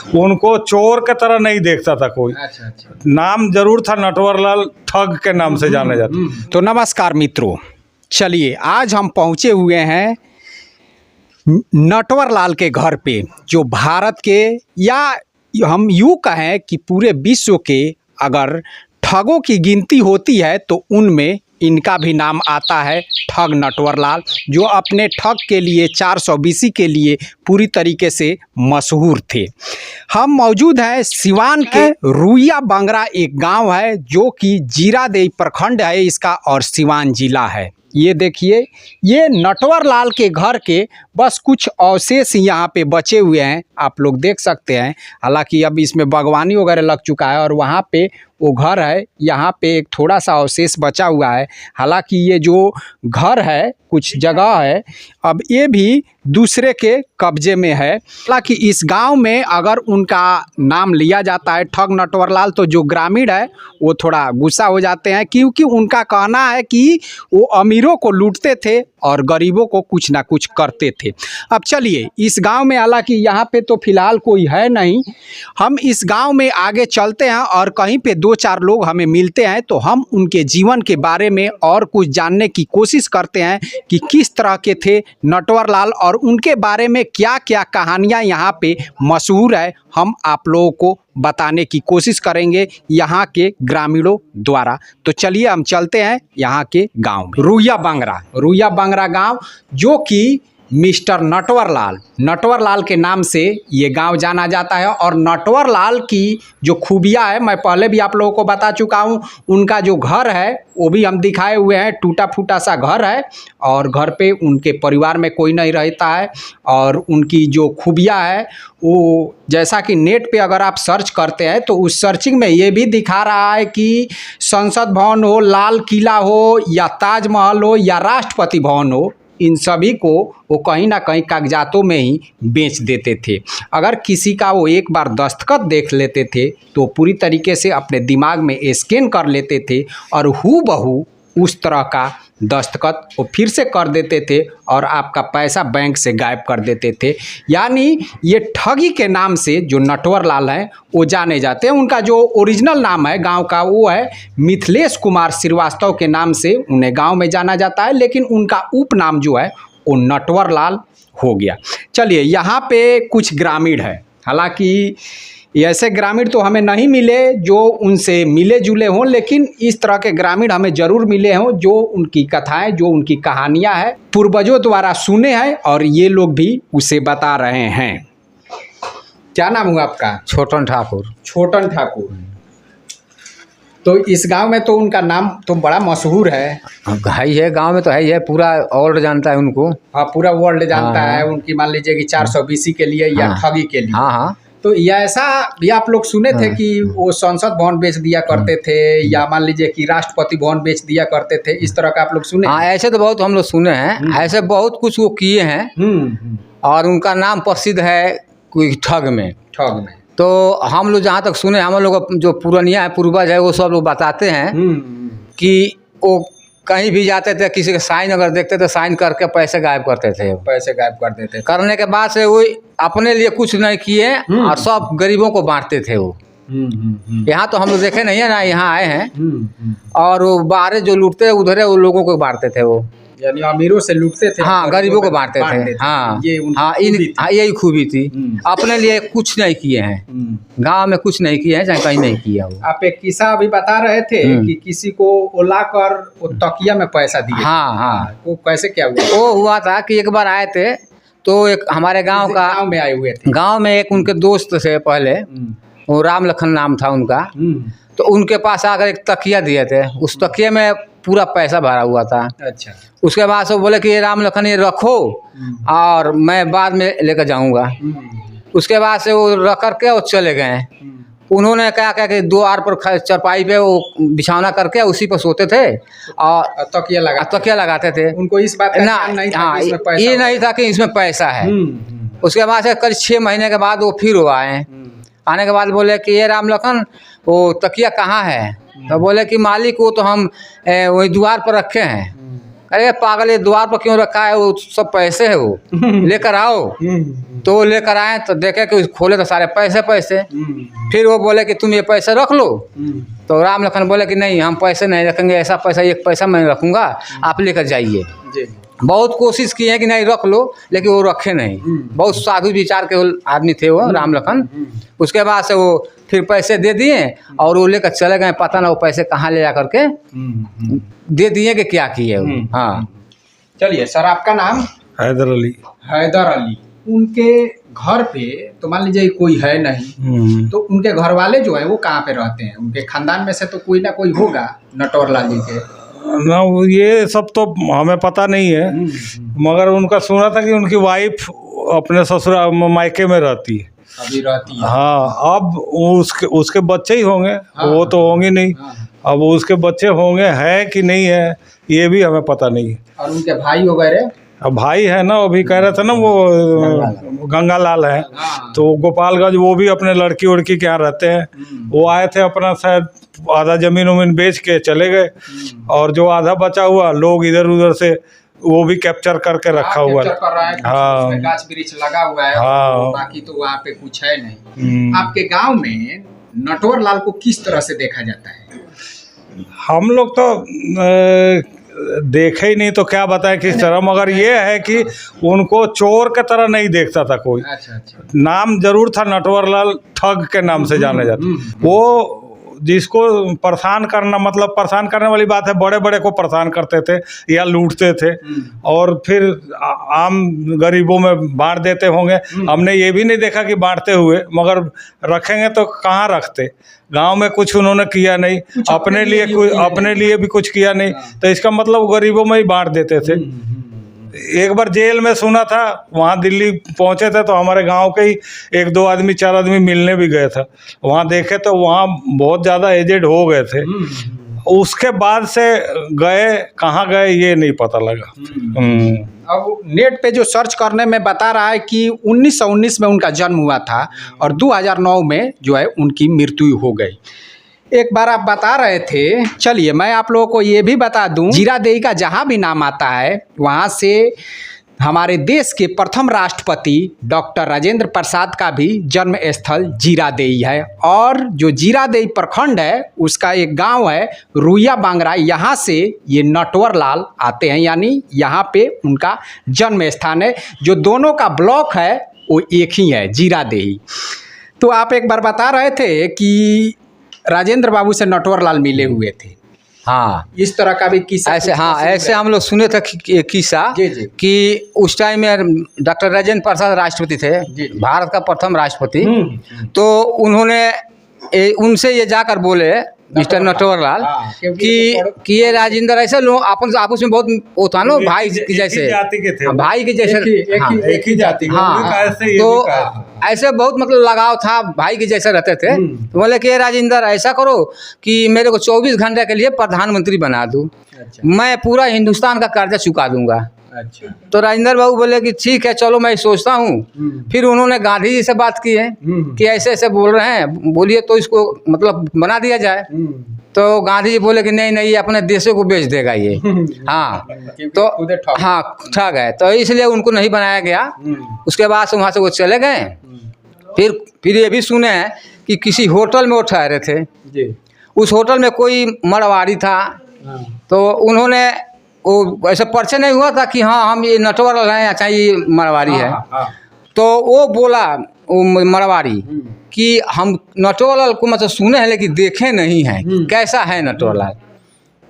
उनको चोर के तरह नहीं देखता था कोई। अच्छा अच्छा। नाम जरूर था नटवरलाल, ठग के नाम से जाने जाते। तो नमस्कार मित्रों, चलिए आज हम पहुंचे हुए हैं नटवरलाल के घर पे, जो भारत के या हम यूँ कहें कि पूरे विश्व के अगर ठगों की गिनती होती है तो उनमें इनका भी नाम आता है, ठग नटवरलाल, जो अपने ठग के लिए 420 के लिए पूरी तरीके से मशहूर थे। हम मौजूद हैं सिवान के रुइया बंगरा, एक गांव है जो कि जीरादेई प्रखंड है इसका और सिवान जिला है। ये देखिए, ये नटवरलाल के घर के बस कुछ अवशेष यहाँ पे बचे हुए हैं, आप लोग देख सकते हैं। हालांकि अब इसमें बागवानी वगैरह लग चुका है और वहाँ पे वो घर है, यहाँ पे एक थोड़ा सा अवशेष बचा हुआ है। हालांकि ये जो घर है कुछ जगह है, अब ये भी दूसरे के कब्जे में है। हालांकि इस गांव में अगर उनका नाम लिया जाता है ठग नटवरलाल, तो जो ग्रामीण है वो थोड़ा गुस्सा हो जाते हैं, क्योंकि उनका कहना है कि वो अमीरों को लूटते थे और गरीबों को कुछ ना कुछ करते थे। अब चलिए इस गांव में, हालांकि यहाँ पे तो फिलहाल कोई है नहीं, हम इस गांव में आगे चलते हैं और कहीं पे 2-4 लोग हमें मिलते हैं तो हम उनके जीवन के बारे में और कुछ जानने की कोशिश करते हैं कि किस तरह के थे नटवरलाल और उनके बारे में क्या क्या कहानियाँ यहाँ पे मशहूर है, हम आप लोगों को बताने की कोशिश करेंगे यहाँ के ग्रामीणों द्वारा। तो चलिए हम चलते हैं यहाँ के गांव में। रुइया बंगरा गांव, जो कि मिस्टर नटवरलाल के नाम से ये गांव जाना जाता है। और नटवरलाल की जो खूबियाँ है मैं पहले भी आप लोगों को बता चुका हूँ। उनका जो घर है वो भी हम दिखाए हुए हैं, टूटा फूटा सा घर है और घर पे उनके परिवार में कोई नहीं रहता है। और उनकी जो खूबियाँ है वो, जैसा कि नेट पे अगर आप सर्च करते हैं तो उस सर्चिंग में ये भी दिखा रहा है कि संसद भवन हो, लाल किला हो या ताजमहल हो या राष्ट्रपति भवन हो, इन सभी को वो कहीं ना कहीं कागजातों में ही बेच देते थे। अगर किसी का वो एक बार दस्तखत देख लेते थे तो पूरी तरीके से अपने दिमाग में स्कैन कर लेते थे और हूबहू उस तरह का दस्तखत वो फिर से कर देते थे और आपका पैसा बैंक से गायब कर देते थे। यानी ये ठगी के नाम से जो नटवरलाल हैं वो जाने जाते हैं। उनका जो ओरिजिनल नाम है गांव का वो है मिथिलेश कुमार श्रीवास्तव के नाम से उन्हें गांव में जाना जाता है, लेकिन उनका उपनाम जो है वो नटवरलाल हो गया। चलिए यहाँ पे कुछ ग्रामीण है, हालांकि ऐसे ग्रामीण तो हमें नहीं मिले जो उनसे मिले जुले हों, लेकिन इस तरह के ग्रामीण हमें ज़रूर मिले हों जो उनकी कथाएं, जो उनकी कहानियां हैं पूर्वजों द्वारा सुने हैं और ये लोग भी उसे बता रहे हैं। क्या नाम हुआ आपका? छोटन ठाकुर। तो इस गांव में तो उनका नाम तो बड़ा मशहूर है। है गांव में तो है ही है, पूरा वर्ल्ड जानता है उनको। हाँ, पूरा वर्ल्ड जानता है उनकी, मान लीजिए कि 420 के लिए या ठगी के लिए। हाँ। तो या ऐसा भी आप लोग सुने थे कि वो संसद भवन बेच दिया करते थे, या मान लीजिए कि राष्ट्रपति भवन बेच दिया करते थे, इस तरह का आप लोग सुने? हाँ, ऐसे तो बहुत हम लोग सुने हैं, ऐसे बहुत कुछ वो किए हैं। और उनका नाम प्रसिद्ध है कोई ठग में। तो हम लोग जहाँ तक सुने, हम लोग जो पुरानिया है, पूर्वज है, वो सब लोग बताते हैं कि वो कहीं भी जाते थे, किसी का साइन अगर देखते थे, साइन करके पैसे गायब करते थे। करने के बाद से वो अपने लिए कुछ नहीं किए और सब गरीबों को बांटते थे वो। यहाँ तो हम लोग देखे नहीं है ना, यहाँ आए हैं। और वो बाहर जो लूटते उधर वो लोगों को बांटते थे वो, यानी अमीरों से लूटते थे। हाँ, गरीबों को बांटते थे। हाँ, यही खूबी थी। अपने लिए कुछ नहीं किए हैं, गांव में कुछ नहीं किए हैं, चाहे कहीं नहीं किया वो। आप एक किस्सा अभी बता रहे थे कि किसी को ओला कर वो तकिया में पैसा दिए। हाँ। वो कैसे क्या हुआ? वो हुआ था कि एक बार आए थे तो एक हमारे गांव में आए हुए थे। गांव में एक उनके दोस्त थे पहले, वो राम लखन नाम था उनका। तो उनके पास आकर एक तकिया दिए थे, उस तकिया में पूरा पैसा भरा हुआ था। अच्छा। उसके बाद से बोले कि ये राम लखन ये रखो और मैं बाद में लेकर जाऊंगा। उसके बाद से वो रख करके वो चले गए। उन्होंने क्या कि द्वार पर चरपाई पे वो बिछौना करके उसी पर सोते थे और तकिया लगाते थे। उनको इस बात का ध्यान नहीं था कि इसमें पैसा, ये नहीं था कि इसमें पैसा है। उसके बाद से करीब 6 महीने के बाद वो फिर वो आए। आने के बाद बोले कि ये राम लखन वो तकिया कहाँ है? तो बोले कि मालिक वो तो हम वही द्वार पर रखे हैं। अरे पागल ये द्वार पर क्यों रखा है, वो सब पैसे है, वो लेकर आओ। तो वो लेकर आए तो देखे कि खोले तो सारे पैसे पैसे। फिर वो बोले कि तुम ये पैसे रख लो। तो राम लखन बोले कि नहीं, हम पैसे नहीं रखेंगे, ऐसा पैसा एक पैसा मैं रखूँगा, आप लेकर जाइए। बहुत कोशिश की है कि नहीं रख लो, लेकिन वो रखे नहीं। बहुत साधु विचार के आदमी थे वो राम लखन। उसके बाद से वो फिर पैसे दे दिए और वो लेकर चले गए। पता ना वो पैसे कहाँ ले जा करके दे दिए कि क्या किए। हाँ, चलिए सर, आपका नाम? हैदर अली। हैदर अली। उनके घर पे तो मान लीजिए कोई है नहीं, तो उनके घर वाले जो है वो कहाँ पे रहते हैं? उनके खानदान में से तो कोई ना कोई होगा नटवर लाल जी के। ना ये सब तो हमें पता नहीं है, मगर उनका सुना था कि उनकी वाइफ अपने ससुराल मायके में रहती है, अभी रहती है। हाँ, अब उसके बच्चे ही होंगे। हाँ, वो तो होंगे नहीं। हाँ। अब उसके बच्चे होंगे, है कि नहीं है ये भी हमें पता नहीं है। और उनके भाई वगैरह? अब भाई है ना, अभी कह रहे थे ना वो गंगालाल है। हाँ। तो गोपालगंज वो भी अपने लड़की उड़की के यहाँ रहते हैं। वो आए थे, अपना शायद आधा जमीन उमीन बेच के चले गए, और जो आधा बचा हुआ लोग इधर उधर से वो भी कैप्चर करके रखा हुआ है। हाँ, गाछ वृक्ष लगा हुआ है। हाँ, बाकी तो वहाँ पे कुछ है नहीं। आपके गांव में नटवर लाल को किस तरह से देखा जाता है? हम लोग तो देखे ही नहीं तो क्या बताएं किस तरह, मगर ये है कि उनको चोर के तरह नहीं देखता था कोई। अच्छा। नाम जरूर था नटवर लाल, ठग के नाम से जाने जाते। वो जिसको परेशान करना, मतलब परेशान करने वाली बात है, बड़े बड़े को परेशान करते थे या लूटते थे, और फिर आम गरीबों में बांट देते होंगे। हमने ये भी नहीं देखा कि बांटते हुए, मगर रखेंगे तो कहाँ रखते। गांव में कुछ उन्होंने किया नहीं, अपने लिए भी कुछ किया नहीं, तो इसका मतलब गरीबों में ही बांट देते थे। एक बार जेल में सुना था, वहाँ दिल्ली पहुँचे थे तो हमारे गांव के ही 1-2 आदमी 4 आदमी मिलने भी गए थे। वहाँ देखे तो वहाँ बहुत ज़्यादा एजेड हो गए थे। उसके बाद से गए, कहाँ गए ये नहीं पता लगा। अब नेट पे जो सर्च करने में बता रहा है कि 1919 में उनका जन्म हुआ था और 2009 में जो है उनकी मृत्यु हो गई। एक बार आप बता रहे थे, चलिए मैं आप लोगों को ये भी बता दूं, जीरादेई का जहाँ भी नाम आता है वहाँ से हमारे देश के प्रथम राष्ट्रपति डॉक्टर राजेंद्र प्रसाद का भी जन्म स्थल जीरादेई है। और जो जीरादेई प्रखंड है उसका एक गांव है रुइया बांगरा, यहाँ से ये नटवर लाल आते हैं, यानी यहाँ पे उनका जन्म स्थान है। जो दोनों का ब्लॉक है वो एक ही है, जीरादेई। तो आप एक बार बता रहे थे कि राजेंद्र बाबू से नटवर लाल मिले हुए थे। हाँ, इस तरह का भी किस्सा ऐसे, हाँ ऐसे हम लोग सुने थे किस्सा कि उस टाइम में डॉक्टर राजेंद्र प्रसाद राष्ट्रपति थे, भारत का प्रथम राष्ट्रपति। तो उन्होंने उनसे ये जाकर बोले मिस्टर नटवर लाल कि ये राजेंद्र ऐसे लोग आपस में बहुत वो था ना, भाई की जैसे, भाई के जैसे, एक ही जाति। हाँ, तो ऐसे बहुत मतलब लगाव था, भाई के जैसे रहते थे। तो बोले कि राजेंद्र ऐसा करो कि मेरे को 24 घंटे के लिए प्रधानमंत्री बना दो, मैं पूरा हिंदुस्तान का कर्जा चुका दूंगा। अच्छा। तो राजेंद्र बाबू बोले कि ठीक है चलो मैं सोचता हूँ। फिर उन्होंने गांधी जी से बात की है कि ऐसे ऐसे बोल रहे हैं, बोलिए तो इसको मतलब बना दिया जाए। तो गांधी जी बोले कि नहीं नहीं, ये अपने देशों को बेच देगा ये। हाँ, तो हाँ ठग है, तो इसलिए उनको नहीं बनाया गया। उसके बाद से वहाँ से वो चले गए। फिर ये भी सुने हैं कि किसी होटल में वो ठहरे थे। उस होटल में कोई मरवाड़ी था, तो उन्होंने वो ऐसा परिचय नहीं हुआ था कि हाँ हम ये नटवर लाल हैं, अच्छा ये मरवाड़ी है। तो वो बोला वो मरवाड़ी कि हम नटवर लाल को मतलब सुने हैं लेकिन देखे नहीं हैं, कैसा है नटवर लाल।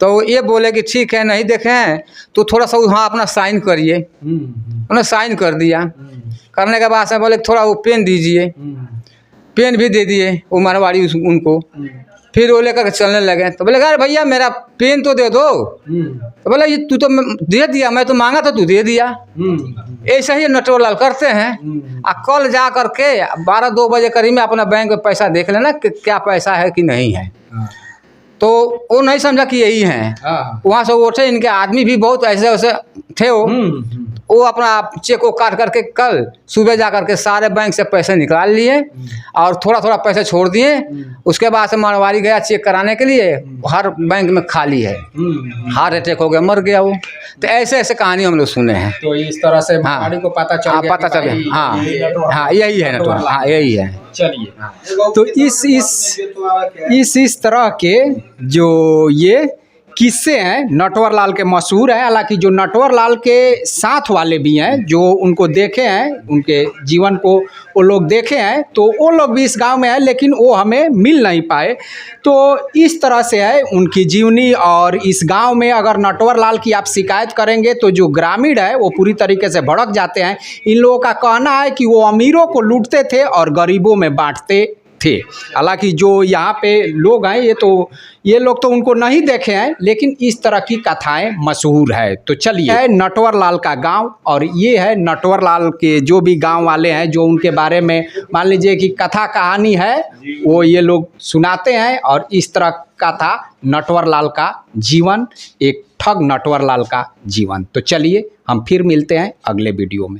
तो ये बोले कि ठीक है नहीं देखे हैं तो थोड़ा सा वहाँ अपना साइन करिए। उन्होंने साइन कर दिया। करने के बाद से बोले थोड़ा वो पेन दीजिए, पेन भी दे दिए वो मरवाड़ी उनको। फिर वो लेकर चलने लगे। तो बोले अरे भैया मेरा पेन तो दे दो। तो बोला ये तू तो दे दिया, मैं तो मांगा था तू दे दिया। ऐसे ही नटवर लाल करते हैं। आ कल जा करके 12-2 बजे करीब में अपना बैंक में पैसा देख लेना कि क्या पैसा है कि नहीं है। तो वो नहीं समझा कि यही हैं। वहाँ से वो उठे, इनके आदमी भी बहुत ऐसे वैसे थे। वो अपना चेक को काट करके कल सुबह जा करके सारे बैंक से पैसे निकाल लिए और थोड़ा थोड़ा पैसे छोड़ दिए। उसके बाद से मारवाड़ी गया चेक कराने के लिए, हर बैंक में खाली है, हार्ट अटैक हो गया, मर गया वो। तो ऐसे ऐसे कहानी हम लोग सुने हैं। तो इस तरह से मारवाड़ी को पता चल गया, पता चल गया। हाँ यही है नटवर, हाँ यही है। चलिए, तो इस तरह के जो ये किस्से हैं नटवर लाल के मशहूर हैं। हालांकि जो नटवर लाल के साथ वाले भी हैं, जो उनको देखे हैं, उनके जीवन को वो लोग देखे हैं, तो वो लोग भी इस गांव में हैं, लेकिन वो हमें मिल नहीं पाए। तो इस तरह से है उनकी जीवनी। और इस गांव में अगर नटवर लाल की आप शिकायत करेंगे तो जो ग्रामीण है वो पूरी तरीके से भड़क जाते हैं। इन लोगों का कहना है कि वो अमीरों को लूटते थे और गरीबों में बांटते थे। हालांकि जो यहाँ पे लोग हैं ये लोग तो उनको नहीं देखे हैं, लेकिन इस तरह की कथाएं मशहूर है। तो चलिए, है नटवर लाल का गांव, और ये है नटवर लाल के जो भी गांव वाले हैं जो उनके बारे में मान लीजिए कि कथा कहानी है वो ये लोग सुनाते हैं। और इस तरह का था नटवर लाल का जीवन, एक ठग नटवर लाल का जीवन। तो चलिए हम फिर मिलते हैं अगले वीडियो में।